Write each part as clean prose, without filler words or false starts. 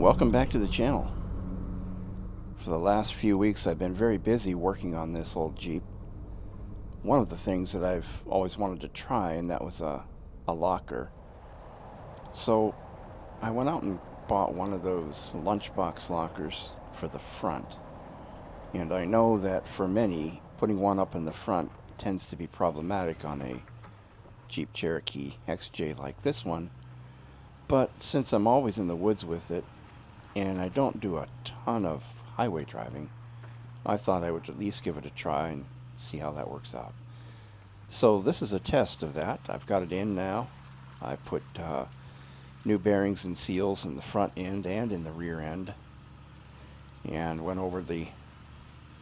welcome back to the channel. For the last few weeks I've been very busy working on this old Jeep. One of the things that I've always wanted to try, and that was a locker. So I went out and bought one of those lunchbox lockers for the front. And I know that for many, putting one up in the front tends to be problematic on a Jeep Cherokee XJ like this one. But since I'm always in the woods with it, and I don't do a ton of highway driving, I thought I would at least give it a try and see how that works out. So this is a test of that. I've got it in now. I put new bearings and seals in the front end and in the rear end, and went over the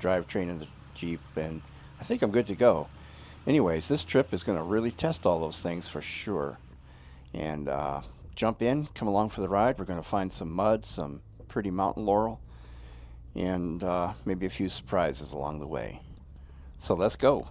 drivetrain of the Jeep, and I think I'm good to go. Anyways, this trip is going to really test all those things for sure. And jump in, come along for the ride. We're going to find some mud, some pretty Mountain Laurel, and maybe a few surprises along the way. So let's go.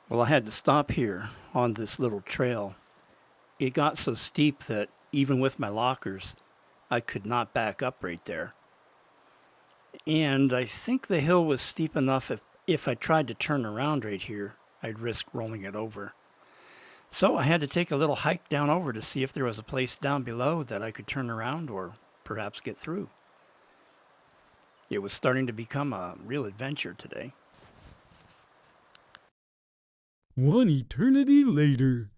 Well, I had to stop here on this little trail. It got so steep that even with my lockers, I could not back up right there. And I think the hill was steep enough if I tried to turn around right here, I'd risk rolling it over. So I had to take a little hike down over to see if there was a place down below that I could turn around or perhaps get through. It was starting to become a real adventure today. One eternity later.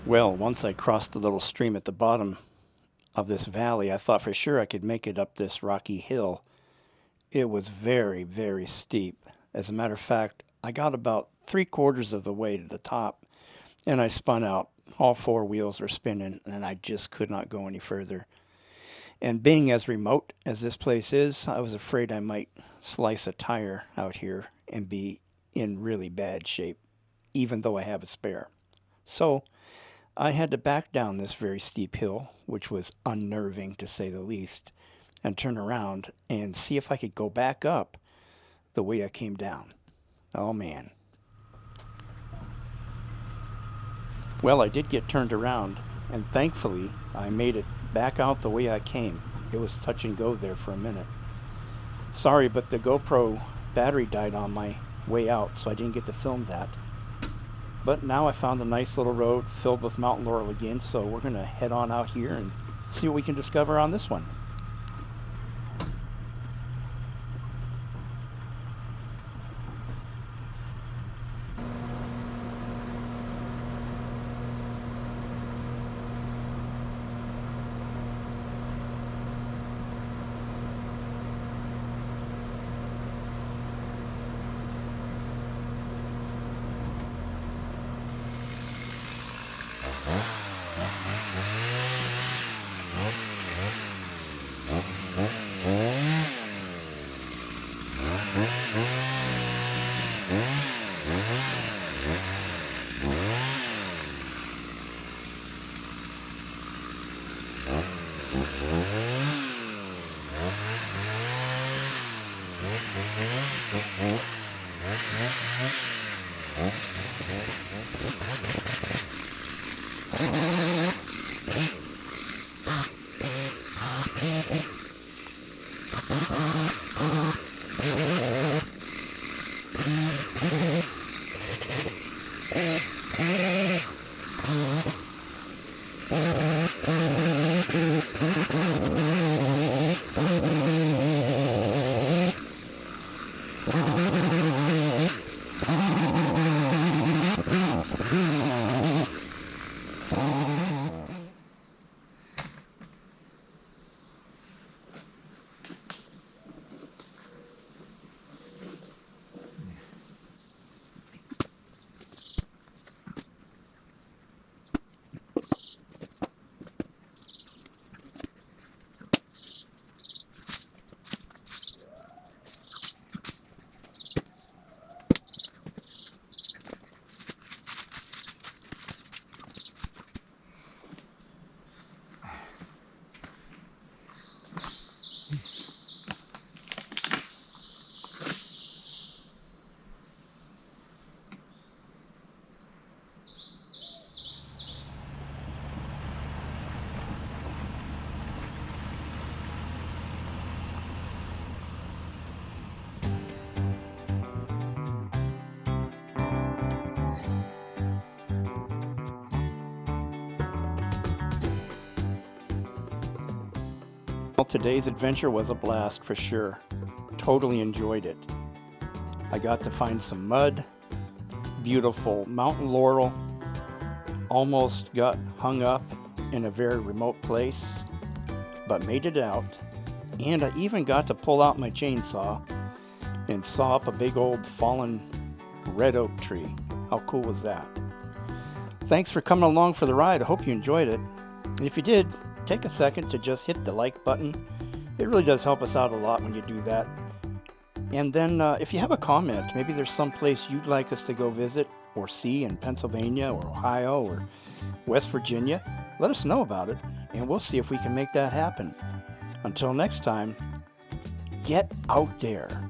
Well, once I crossed the little stream at the bottom of this valley, I thought for sure I could make it up this rocky hill. It was very, very steep. As a matter of fact, I got about 3/4 of the way to the top and I spun out. All four wheels were spinning and I just could not go any further. And being as remote as this place is, I was afraid I might slice a tire out here and be in really bad shape, even though I have a spare. So I had to back down this very steep hill, which was unnerving to say the least, and turn around and see if I could go back up the way I came down. Oh man. Well, I did get turned around, and thankfully I made it back out the way I came. It was touch and go there for a minute. Sorry, but the GoPro battery died on my way out, so I didn't get to film that. But now I found a nice little road filled with Mountain Laurel again, so we're going to head on out here and see what we can discover on this one. Well, today's adventure was a blast for sure. Totally enjoyed it. I got to find some mud, beautiful Mountain Laurel, almost got hung up in a very remote place, but made it out. And I even got to pull out my chainsaw and saw up a big old fallen red oak tree. How cool was that? Thanks for coming along for the ride. I hope you enjoyed it. And if you did, take a second to just hit the like button. It really does help us out a lot when you do that. And then if you have a comment, maybe there's some place you'd like us to go visit or see in Pennsylvania or Ohio or West Virginia, let us know about it, and we'll see if we can make that happen. Until next time, get out there.